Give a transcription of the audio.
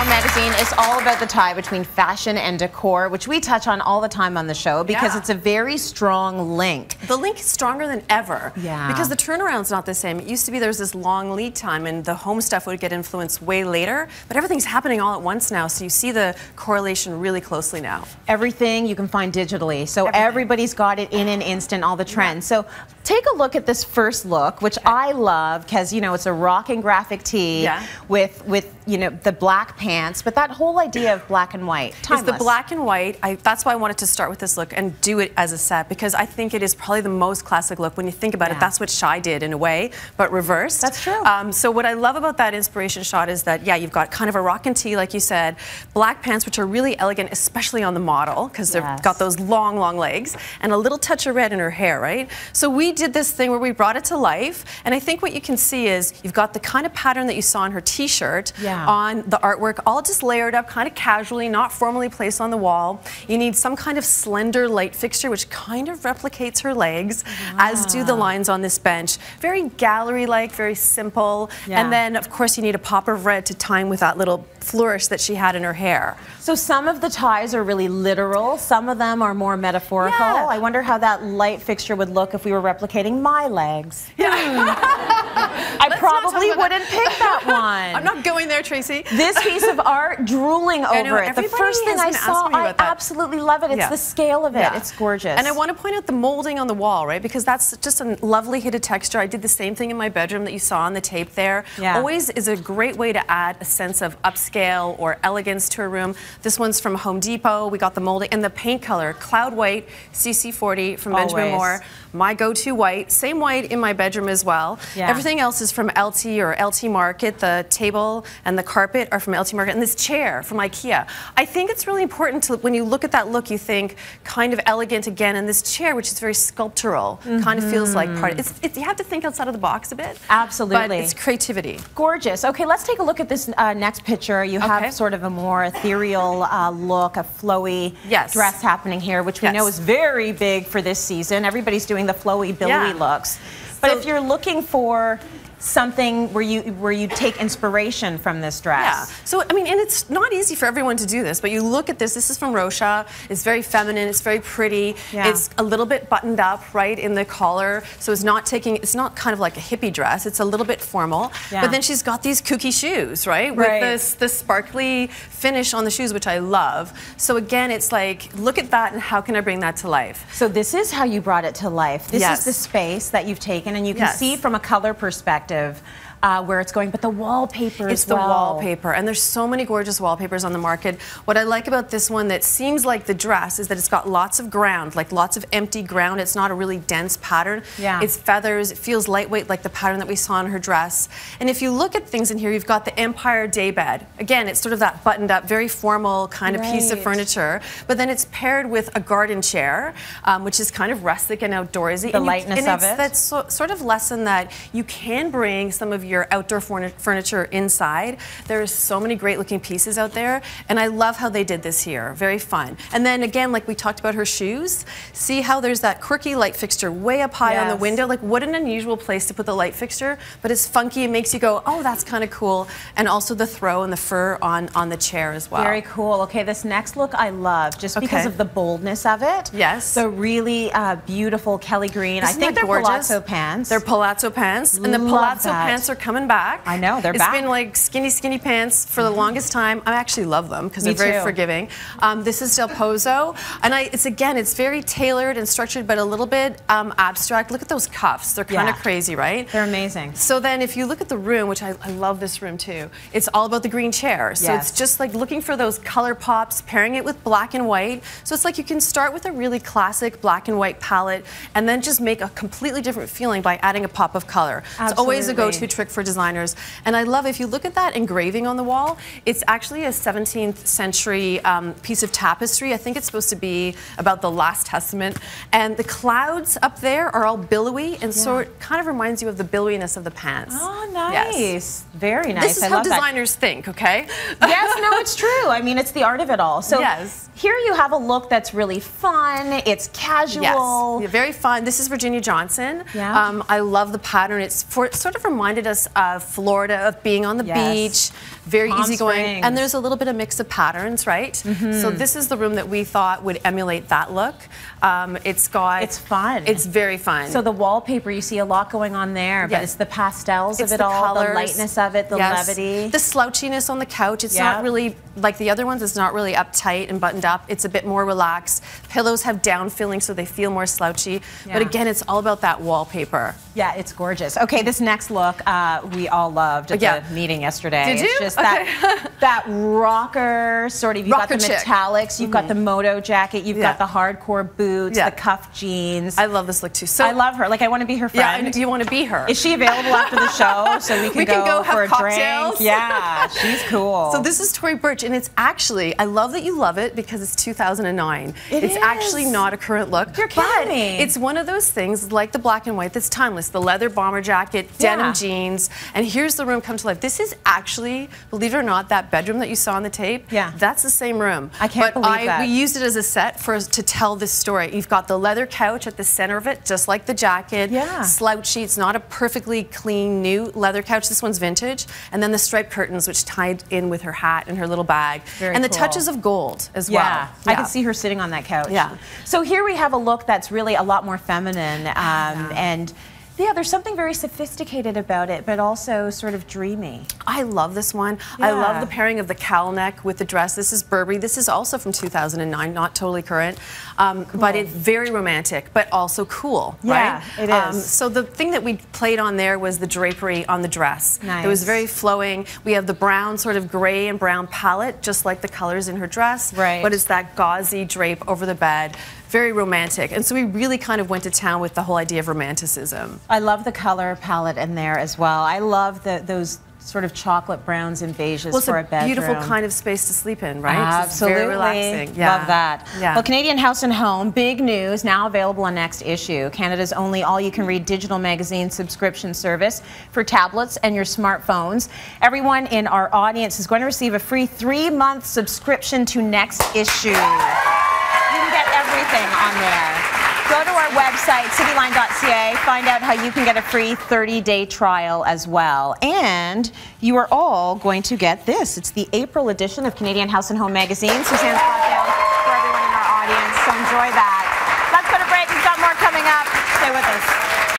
Style magazine is all about the tie between fashion and decor, which we touch on all the time on the show because it's a very strong link. The link is stronger than ever. Yeah. Because the turnaround's not the same. It used to be there was this long lead time and the home stuff would get influenced way later, but everything's happening all at once now, so you see the correlation really closely now. Everything you can find digitally, so everybody's got it in an instant, all the trends. So take a look at this first look, which I love because, you know, it's a rocking graphic tee with you know, the black pants, but that whole idea of black and white, timeless. It's the black and white. That's why I wanted to start with this look and do it as a set, because I think it is probably the most classic look. When you think about it, that's what Shy did in a way, but reversed. That's true. So what I love about that inspiration shot is that, yeah, you've got kind of a rockin' tee, like you said, black pants, which are really elegant, especially on the model, because they've got those long, long legs, and a little touch of red in her hair, right? So we did this thing where we brought it to life, and I think what you can see is you've got the kind of pattern that you saw in her t-shirt on the artwork, all just layered up kind of casually, not formally placed on the wall. You need some kind of slender light fixture which kind of replicates her legs, as do the lines on this bench. Very gallery-like, very simple. And then, of course, you need a pop of red to time with that little flourish that she had in her hair. So some of the ties are really literal, some of them are more metaphorical. I wonder how that light fixture would look if we were replicating my legs. I probably wouldn't pick that one. I'm not going there, Tracy. This piece of art, drooling over it. The first thing I saw, I absolutely love it. It's the scale of it. It's gorgeous. And I want to point out the molding on the wall, right? Because that's just a lovely hit of texture. I did the same thing in my bedroom that you saw on the tape there. Always is a great way to add a sense of upscale or elegance to a room. This one's from Home Depot. We got the molding and the paint color, Cloud White, CC40 from Benjamin Moore. My go-to white, same white in my bedroom as well. Everything else is from LT or LT Market. The table and the carpet are from LT Market, and this chair from IKEA. I think it's really important to, when you look at that look, you think kind of elegant again, and this chair, which is very sculptural, kind of feels like part of it. You have to think outside of the box a bit. Absolutely. But it's creativity. Gorgeous. Okay, let's take a look at this next picture. You have sort of a more ethereal look, a flowy dress happening here, which we know is very big for this season. Everybody's doing the flowy, billowy looks. But if you're looking for something where you take inspiration from this dress. So, I mean, and it's not easy for everyone to do this, but you look at this. This is from Rocha. It's very feminine. It's very pretty. It's a little bit buttoned up, right, in the collar. So it's not kind of like a hippie dress. It's a little bit formal. But then she's got these kooky shoes, right, with this sparkly finish on the shoes, which I love. So again, it's like, look at that, and how can I bring that to life? So this is how you brought it to life. This is the space that you've taken, and you can see from a color perspective where it's going, but the wallpaper It's the wallpaper, and there's so many gorgeous wallpapers on the market. What I like about this one that seems like the dress is that it's got lots of ground, like lots of empty ground. It's not a really dense pattern. It's feathers. It feels lightweight, like the pattern that we saw in her dress. And if you look at things in here, you've got the Empire Daybed. Again, it's sort of that buttoned up, very formal kind of piece of furniture, but then it's paired with a garden chair, which is kind of rustic and outdoorsy. The lightness of it. That's sort of lesson that you can bring some of your outdoor furniture inside. There's so many great looking pieces out there, and I love how they did this here. Very fun. And then again, like we talked about her shoes, see how there's that quirky light fixture way up high on the window. Like, what an unusual place to put the light fixture, but it's funky. It makes you go, oh, that's kind of cool. And also the throw and the fur on the chair as well. Very cool. Okay, this next look I love just because of the boldness of it. So really beautiful Kelly green. I think they're palazzo pants. They're palazzo pants, and the palazzo pants are coming back. I know, they're back. It's been like skinny pants for the longest time. I actually love them because they're very forgiving. This is Del Pozo, and it's very tailored and structured, but a little bit abstract. Look at those cuffs. They're kind of crazy, right? They're amazing. So then if you look at the room, which I love this room too, it's all about the green chair. So it's just like looking for those color pops, pairing it with black and white. So it's like you can start with a really classic black and white palette and then just make a completely different feeling by adding a pop of color. It's always a go-to trick for designers. And I love, if you look at that engraving on the wall, it's actually a 17th century piece of tapestry. I think it's supposed to be about the Last Testament. And the clouds up there are all billowy, and so it kind of reminds you of the billowiness of the pants. Oh, nice. Very nice. This is how designers think, okay? Yes, no, it's true. I mean, it's the art of it all. So here you have a look that's really fun. It's casual. Yes, very fun. This is Virginia Johnson. I love the pattern. It sort of reminded us of Florida, of being on the beach. very easygoing. And there's a little bit of mix of patterns, right? So this is the room that we thought would emulate that look. It's fun. It's very fun. So the wallpaper, you see a lot going on there, but it's the pastels of it all, the lightness of it, the levity. The slouchiness on the couch. It's not really like the other ones. It's not really uptight and buttoned up. It's a bit more relaxed. Pillows have down filling, so they feel more slouchy. But again, it's all about that wallpaper. Yeah, it's gorgeous. Okay, this next look we all loved at the meeting yesterday. Did you? It's just that rocker sort of, you've got the metallics, you've got the moto jacket, you've got the hardcore boots, the cuff jeans. I love this look too. So I love her. Like, I want to be her friend. Yeah, do you want to be her? Is she available after the show so we can go for a cocktails? drink? Yeah, she's cool. So this is Tory Burch, and it's actually, I love that you love it because it's 2009. It's actually not a current look. You're kidding me. It's one of those things like the black and white that's timeless. The leather bomber jacket, denim jeans, and here's the room come to life. This is actually, believe it or not, that bedroom that you saw on the tape. Yeah. That's the same room. I can't believe that. We used it as a set to tell this story. You've got the leather couch at the center of it, just like the jacket. Yeah. Slouchy. It's not a perfectly clean new leather couch. This one's vintage. And then the striped curtains, which tied in with her hat and her little bag. Very and the cool. touches of gold as well. Yeah. I can see her sitting on that couch. Yeah. So here we have a look that's really a lot more feminine, and yeah, there's something very sophisticated about it, but also sort of dreamy. I love this one. I love the pairing of the cowl neck with the dress. This is Burberry. This is also from 2009, not totally current, but it's very romantic, but also cool, right? Yeah, it is. So the thing that we played on there was the drapery on the dress. Nice. It was very flowing. We have the brown, sort of gray and brown palette, just like the colors in her dress, but it's that gauzy drape over the bed. Very romantic, and so we really kind of went to town with the whole idea of romanticism. I love the color palette in there as well. I love those sort of chocolate browns and beiges for a bedroom. It's a beautiful kind of space to sleep in, right? Absolutely. It's very relaxing. Love that. Yeah. Well, Canadian House and Home, big news, now available on Next Issue. Canada's only all-you-can-read digital magazine subscription service for tablets and your smartphones. Everyone in our audience is going to receive a free 3-month subscription to Next Issue. You can get everything on there. Go to our website, cityline.ca, find out how you can get a free 30-day trial as well. And you are all going to get this. It's the April edition of Canadian House and Home magazine. Suzanne's got down for everyone in our audience, so enjoy that.